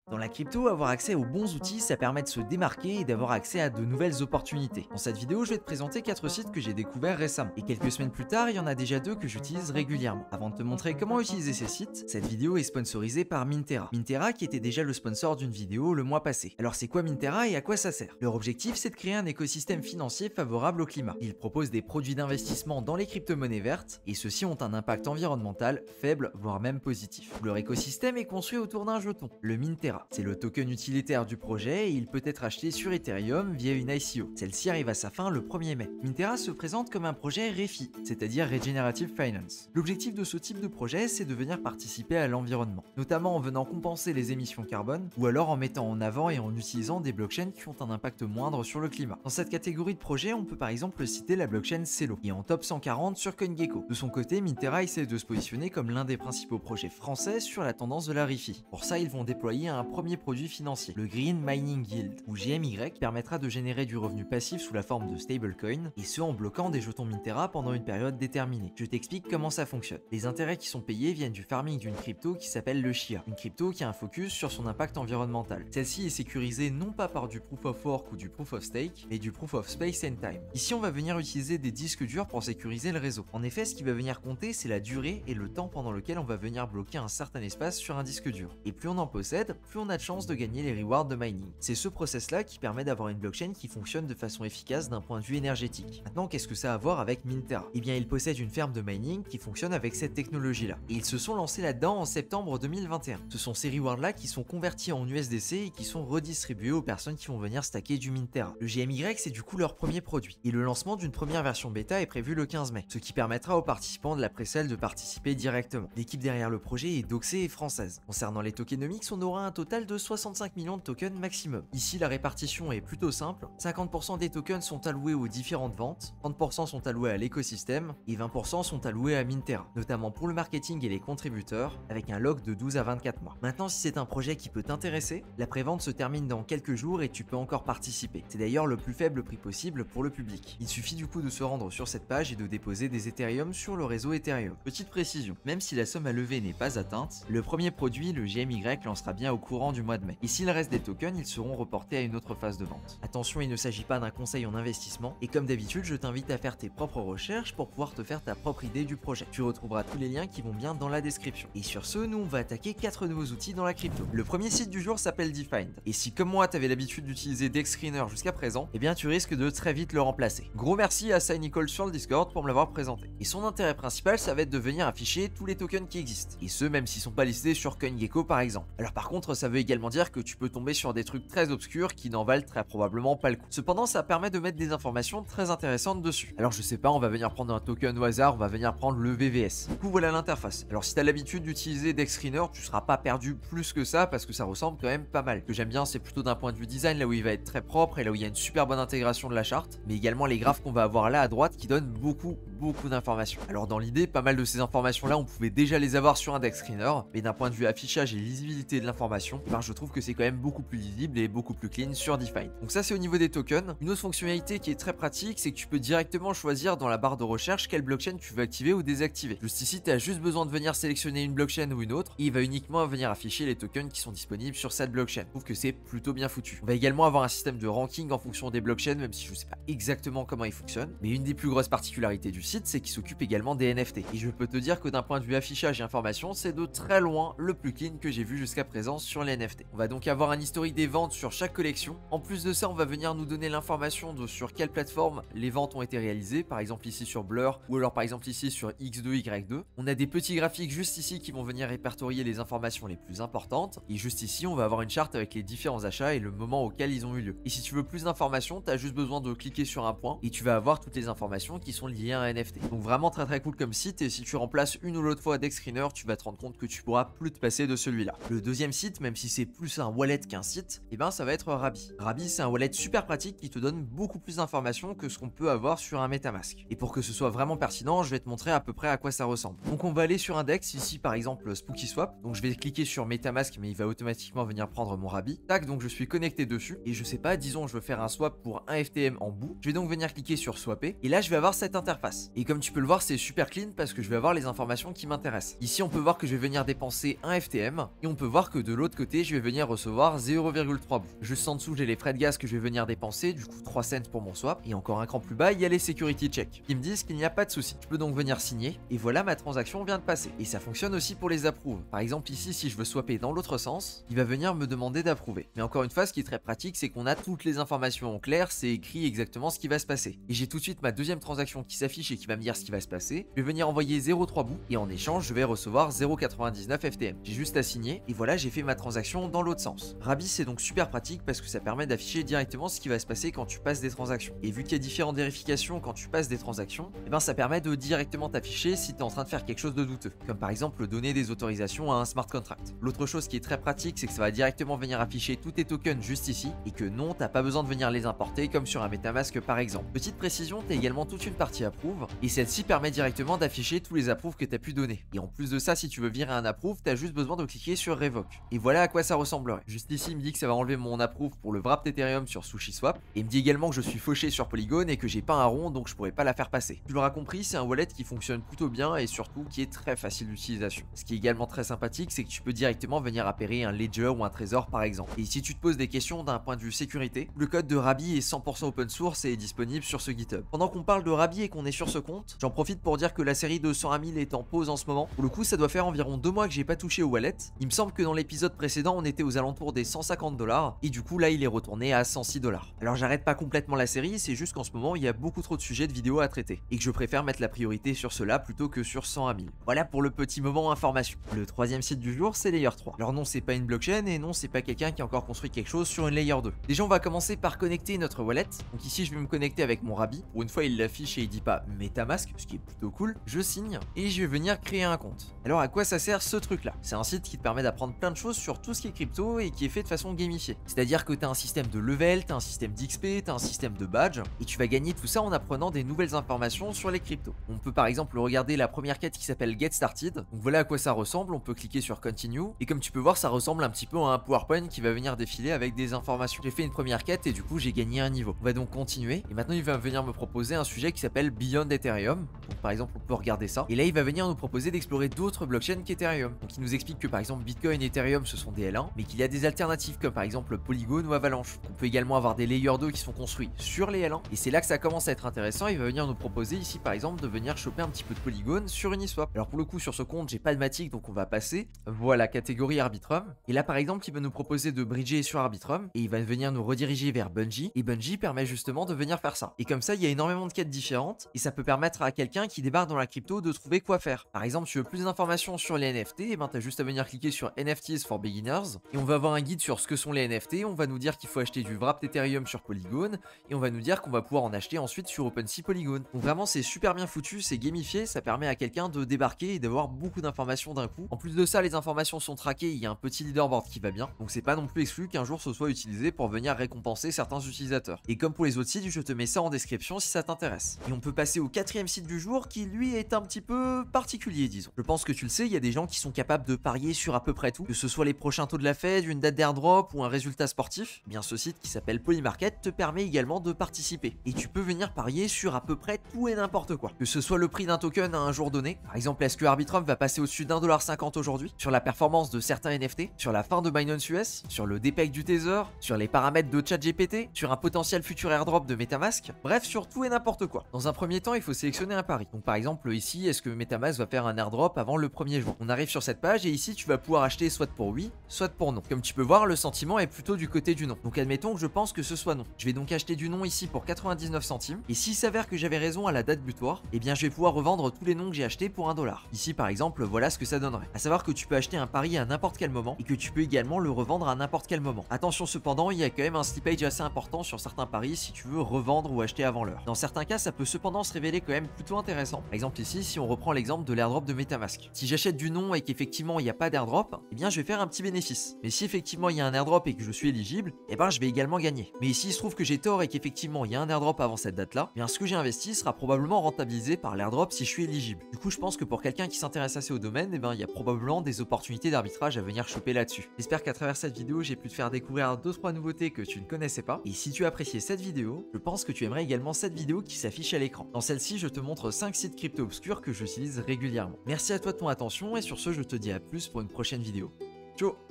Dans la crypto, avoir accès aux bons outils, ça permet de se démarquer et d'avoir accès à de nouvelles opportunités. Dans cette vidéo, je vais te présenter 4 sites que j'ai découverts récemment. Et quelques semaines plus tard, il y en a déjà 2 que j'utilise régulièrement. Avant de te montrer comment utiliser ces sites, cette vidéo est sponsorisée par Minterra. Minterra qui était déjà le sponsor d'une vidéo le mois passé. Alors c'est quoi Minterra et à quoi ça sert? Leur objectif, c'est de créer un écosystème financier favorable au climat. Ils proposent des produits d'investissement dans les crypto-monnaies vertes et ceux-ci ont un impact environnemental faible, voire même positif. Leur écosystème est construit autour d'un jeton, le Minterra. C'est le token utilitaire du projet et il peut être acheté sur Ethereum via une ICO. Celle-ci arrive à sa fin le 1er mai. Minterra se présente comme un projet ReFi, c'est-à-dire Regenerative Finance. L'objectif de ce type de projet, c'est de venir participer à l'environnement, notamment en venant compenser les émissions carbone ou alors en mettant en avant et en utilisant des blockchains qui ont un impact moindre sur le climat. Dans cette catégorie de projets, on peut par exemple citer la blockchain Celo, qui est en top 140 sur CoinGecko. De son côté, Minterra essaie de se positionner comme l'un des principaux projets français sur la tendance de la ReFi. Pour ça, ils vont déployer un premier produit financier, le Green Mining Yield, ou GMY, qui permettra de générer du revenu passif sous la forme de stablecoin, et ce en bloquant des jetons Minterra pendant une période déterminée. Je t'explique comment ça fonctionne. Les intérêts qui sont payés viennent du farming d'une crypto qui s'appelle le Chia, une crypto qui a un focus sur son impact environnemental. Celle-ci est sécurisée non pas par du Proof of Work ou du Proof of Stake, mais du Proof of Space and Time. Ici, on va venir utiliser des disques durs pour sécuriser le réseau. En effet, ce qui va venir compter, c'est la durée et le temps pendant lequel on va venir bloquer un certain espace sur un disque dur. Et plus on en possède, plus on a de chances de gagner les rewards de mining. C'est ce process-là qui permet d'avoir une blockchain qui fonctionne de façon efficace d'un point de vue énergétique. Maintenant, qu'est-ce que ça a à voir avec Minterra? Eh bien, ils possèdent une ferme de mining qui fonctionne avec cette technologie-là. Et ils se sont lancés là-dedans en septembre 2021. Ce sont ces rewards-là qui sont convertis en USDC et qui sont redistribués aux personnes qui vont venir stacker du Minterra. Le GMY, c'est du coup leur premier produit. Et le lancement d'une première version bêta est prévu le 15 mai, ce qui permettra aux participants de la pre-sale de participer directement. L'équipe derrière le projet est doxée et française. Concernant les tokenomics, on aura un total de 65 millions de tokens maximum. Ici, la répartition est plutôt simple. 50% des tokens sont alloués aux différentes ventes, 30% sont alloués à l'écosystème et 20% sont alloués à Minterra, notamment pour le marketing et les contributeurs, avec un lock de 12 à 24 mois. Maintenant, si c'est un projet qui peut t'intéresser, la prévente se termine dans quelques jours et tu peux encore participer. C'est d'ailleurs le plus faible prix possible pour le public. Il suffit du coup de se rendre sur cette page et de déposer des Ethereum sur le réseau Ethereum. Petite précision, même si la somme à lever n'est pas atteinte, le premier produit, le GMY, lancera bien au courant du mois de mai. Et s'il reste des tokens, ils seront reportés à une autre phase de vente. Attention, il ne s'agit pas d'un conseil en investissement, et comme d'habitude, je t'invite à faire tes propres recherches pour pouvoir te faire ta propre idée du projet. Tu retrouveras tous les liens qui vont bien dans la description. Et sur ce, nous on va attaquer 4 nouveaux outils dans la crypto. Le premier site du jour s'appelle Defined. Et si comme moi t'avais l'habitude d'utiliser DexScreener jusqu'à présent, eh bien tu risques de très vite le remplacer. Gros merci à Sai Nicole sur le Discord pour me l'avoir présenté. Et son intérêt principal, ça va être de venir afficher tous les tokens qui existent. Et ce, même s'ils sont pas listés sur CoinGecko par exemple. Alors par contre, ça veut également dire que tu peux tomber sur des trucs très obscurs qui n'en valent très probablement pas le coup. Cependant, ça permet de mettre des informations très intéressantes dessus. Alors je sais pas, on va venir prendre un token au hasard, on va venir prendre le VVS. Du coup, voilà l'interface. Alors si t'as l'habitude d'utiliser DexScreener, tu seras pas perdu plus que ça parce que ça ressemble quand même pas mal. Ce que j'aime bien, c'est plutôt d'un point de vue design, là où il va être très propre et là où il y a une super bonne intégration de la charte, mais également les graphes qu'on va avoir là à droite qui donnent beaucoup d'informations. Alors dans l'idée, pas mal de ces informations là, on pouvait déjà les avoir sur un DexScreener, mais d'un point de vue affichage et lisibilité de l'information, je trouve que c'est quand même beaucoup plus lisible et beaucoup plus clean sur Defined. Donc ça, c'est au niveau des tokens. Une autre fonctionnalité qui est très pratique, c'est que tu peux directement choisir dans la barre de recherche quelle blockchain tu veux activer ou désactiver. Juste ici, tu as juste besoin de venir sélectionner une blockchain ou une autre, et il va uniquement venir afficher les tokens qui sont disponibles sur cette blockchain. Je trouve que c'est plutôt bien foutu. On va également avoir un système de ranking en fonction des blockchains, même si je sais pas exactement comment il fonctionne. Mais une des plus grosses particularités du site, c'est qu'il s'occupe également des NFT. Et je peux te dire que d'un point de vue affichage et information, c'est de très loin le plus clean que j'ai vu jusqu'à présent sur les NFT. On va donc avoir un historique des ventes sur chaque collection. En plus de ça, on va venir nous donner l'information de sur quelle plateforme les ventes ont été réalisées, par exemple ici sur Blur ou alors par exemple ici sur X2, Y2. On a des petits graphiques juste ici qui vont venir répertorier les informations les plus importantes. Et juste ici, on va avoir une charte avec les différents achats et le moment auquel ils ont eu lieu. Et si tu veux plus d'informations, tu as juste besoin de cliquer sur un point et tu vas avoir toutes les informations qui sont liées à un NFT. Donc vraiment très cool comme site, et si tu remplaces une ou l'autre fois DexScreener, tu vas te rendre compte que tu pourras plus te passer de celui-là. Le deuxième site, même si c'est plus un wallet qu'un site, et ben ça va être Rabby. Rabby, c'est un wallet super pratique qui te donne beaucoup plus d'informations que ce qu'on peut avoir sur un MetaMask. Et pour que ce soit vraiment pertinent, je vais te montrer à peu près à quoi ça ressemble. Donc on va aller sur un DEX, ici par exemple SpookySwap. Donc je vais cliquer sur MetaMask, mais il va automatiquement venir prendre mon Rabby. Tac, donc je suis connecté dessus, et je sais pas, disons je veux faire un swap pour un FTM en bout. Je vais donc venir cliquer sur swapper, et là je vais avoir cette interface. Et comme tu peux le voir, c'est super clean parce que je vais avoir les informations qui m'intéressent. Ici on peut voir que je vais venir dépenser un FTM, et on peut voir que de l'autre côté, je vais venir recevoir 0,3 bouts. Juste en dessous, j'ai les frais de gaz que je vais venir dépenser, du coup 3 cents pour mon swap. Et encore un cran plus bas, il y a les security checks qui me disent qu'il n'y a pas de souci. Je peux donc venir signer et voilà, ma transaction vient de passer. Et ça fonctionne aussi pour les approuves. Par exemple ici, si je veux swapper dans l'autre sens, il va venir me demander d'approuver. Mais encore une fois, ce qui est très pratique, c'est qu'on a toutes les informations en clair, c'est écrit exactement ce qui va se passer. Et j'ai tout de suite ma deuxième transaction qui s'affiche et qui va me dire ce qui va se passer. Je vais venir envoyer 0,3 bouts et en échange, je vais recevoir 0,99 FTM. J'ai juste à signer et voilà, j'ai fait ma transaction dans l'autre sens. Rabbi, c'est donc super pratique parce que ça permet d'afficher directement ce qui va se passer quand tu passes des transactions. Et vu qu'il y a différentes vérifications quand tu passes des transactions, et ben ça permet de directement t'afficher si tu es en train de faire quelque chose de douteux, comme par exemple donner des autorisations à un smart contract. L'autre chose qui est très pratique, c'est que ça va directement venir afficher tous tes tokens juste ici et que non, t'as pas besoin de venir les importer comme sur un MetaMask par exemple. Petite précision, tu as également toute une partie approve et celle-ci permet directement d'afficher tous les approuves que tu as pu donner. Et en plus de ça, si tu veux virer un approve, tu as juste besoin de cliquer sur Revoke. Et voilà à quoi ça ressemblerait. Juste ici, il me dit que ça va enlever mon approve pour le wrapped Ethereum sur SushiSwap et il me dit également que je suis fauché sur Polygon et que j'ai pas un rond donc je pourrais pas la faire passer. Tu l'auras compris, c'est un wallet qui fonctionne plutôt bien et surtout qui est très facile d'utilisation. Ce qui est également très sympathique, c'est que tu peux directement venir appairer un ledger ou un trésor par exemple. Et si tu te poses des questions d'un point de vue sécurité, le code de Rabbi est 100% open source et est disponible sur ce GitHub. Pendant qu'on parle de Rabbi et qu'on est sur ce compte, j'en profite pour dire que la série de 100 à 1000 est en pause en ce moment. Pour le coup, ça doit faire environ 2 mois que j'ai pas touché au wallet. Il me semble que dans l'épisode précédent, on était aux alentours des 150 $ et du coup là, il est retourné à 106 $. Alors j'arrête pas complètement la série, c'est juste qu'en ce moment, il y a beaucoup trop de sujets de vidéos à traiter et que je préfère mettre la priorité sur cela plutôt que sur 100 à 1000. Voilà pour le petit moment information. Le troisième site du jour, c'est Layer 3. Alors non, c'est pas une blockchain et non, c'est pas quelqu'un qui a encore construit quelque chose sur une Layer 2. Déjà, on va commencer par connecter notre wallet. Donc ici, je vais me connecter avec mon Rabbi. Pour une fois, il l'affiche et il dit pas MetaMask, ce qui est plutôt cool. Je signe et je vais venir créer un compte. Alors à quoi ça sert ce truc-là? C'est un site qui te permet d'apprendre plein de choses sur tout ce qui est crypto et qui est fait de façon gamifiée. C'est-à-dire que tu as un système de level, tu as un système d'XP, tu as un système de badge et tu vas gagner tout ça en apprenant des nouvelles informations sur les cryptos. On peut par exemple regarder la première quête qui s'appelle Get Started. Donc voilà à quoi ça ressemble, on peut cliquer sur Continue et comme tu peux voir, ça ressemble un petit peu à un PowerPoint qui va venir défiler avec des informations. J'ai fait une première quête et du coup j'ai gagné un niveau. On va donc continuer et maintenant il va venir me proposer un sujet qui s'appelle Beyond Ethereum. Donc par exemple on peut regarder ça et là il va venir nous proposer d'explorer d'autres blockchains qu'Ethereum. Donc il nous explique que par exemple Bitcoin et Ethereum ce sont des L1 mais qu'il y a des alternatives comme par exemple Polygon ou Avalanche. On peut également avoir des Layer 2 qui sont construits sur les L1 et c'est là que ça commence à être intéressant. Il va venir nous proposer ici par exemple de venir choper un petit peu de Polygon sur Uniswap. Alors pour le coup sur ce compte j'ai pas de matic donc on va passer. Voilà, catégorie Arbitrum. Et là par exemple il va nous proposer de bridger sur Arbitrum et il va venir nous rediriger vers Bungie et Bungie permet justement de venir faire ça. Et comme ça il y a énormément de quêtes différentes et ça peut permettre à quelqu'un qui débarque dans la crypto de trouver quoi faire. Par exemple tu veux plus d'informations sur les NFT, et ben t'as juste à venir cliquer sur NFTs for Beginners et on va avoir un guide sur ce que sont les NFT. On va nous dire qu'il faut acheter du wrapped Ethereum sur Polygon et on va nous dire qu'on va pouvoir en acheter ensuite sur OpenSea Polygon. Donc vraiment c'est super bien foutu, c'est gamifié, ça permet à quelqu'un de débarquer et d'avoir beaucoup d'informations d'un coup. En plus de ça, les informations sont traquées, il y a un petit leaderboard qui va bien, donc c'est pas non plus exclu qu'un jour ce soit utilisé pour venir récompenser certains utilisateurs. Et comme pour les autres sites, je te mets ça en description si ça t'intéresse. Et on peut passer au quatrième site du jour qui lui est un petit peu particulier disons. Je pense que tu le sais, il y a des gens qui sont capables de parier sur à peu près tout, que ce soit les prochains taux de la Fed, une date d'airdrop ou un résultat sportif. Eh bien ce site qui s'appelle Polymarket te permet également de participer. Et tu peux venir parier sur à peu près tout et n'importe quoi. Que ce soit le prix d'un token à un jour donné, par exemple est-ce que Arbitrum va passer au-dessus d'1,50 $ aujourd'hui, sur la performance de certains NFT, sur la fin de Binance US, sur le DPEG du Tether, sur les paramètres de ChatGPT, sur un potentiel futur airdrop de MetaMask, bref sur tout et n'importe quoi. Dans un premier temps il faut sélectionner un pari. Donc par exemple ici est-ce que MetaMask va faire un airdrop avant le 1er juin. On arrive sur cette page et ici tu vas pouvoir acheter soit pour oui, soit pour non. Comme tu peux voir le sentiment est plutôt du côté du non. Donc admettons que je pense que ce soit non. Je vais donc acheter du non ici pour 99 centimes et s'il s'avère que j'avais raison à la date butoir, eh bien je vais pouvoir revendre tous les noms que j'ai achetés pour 1 $. Ici par exemple voilà ce que ça donnerait. À savoir que tu peux acheter un pari à n'importe quel moment et que tu peux également le revendre à n'importe quel moment. Attention cependant, il y a quand même un slippage assez important sur certains paris si tu veux revendre ou acheter avant l'heure. Dans certains cas ça peut cependant se révéler quand même plutôt intéressant. Par exemple ici si on reprend l'exemple de l'airdrop de MetaMask. Si j'achète du non et qu'effectivement il n'y a pas d'airdrop, eh bien je vais faire un petit bénéfice. Mais si effectivement il y a un airdrop et que je suis éligible, eh ben je vais également gagner. Mais ici il se trouve que j'ai tort et qu'effectivement il y a un airdrop avant cette date là, eh bien ce que j'ai investi sera probablement rentabilisé par l'airdrop si je suis éligible. Du coup je pense que pour quelqu'un qui s'intéresse assez au domaine, eh ben il y a probablement des opportunités d'arbitrage à venir choper là-dessus. J'espère qu'à travers cette vidéo j'ai pu te faire découvrir 2-3 nouveautés que tu ne connaissais pas. Et si tu as apprécié cette vidéo, je pense que tu aimerais également cette vidéo qui s'affiche à l'écran. Dans celle-ci je te montre 5 sites crypto obscurs que j'utilise régulièrement. Merci à toi de ton attention et sur ce je te dis à plus pour une prochaine vidéo. Ciao.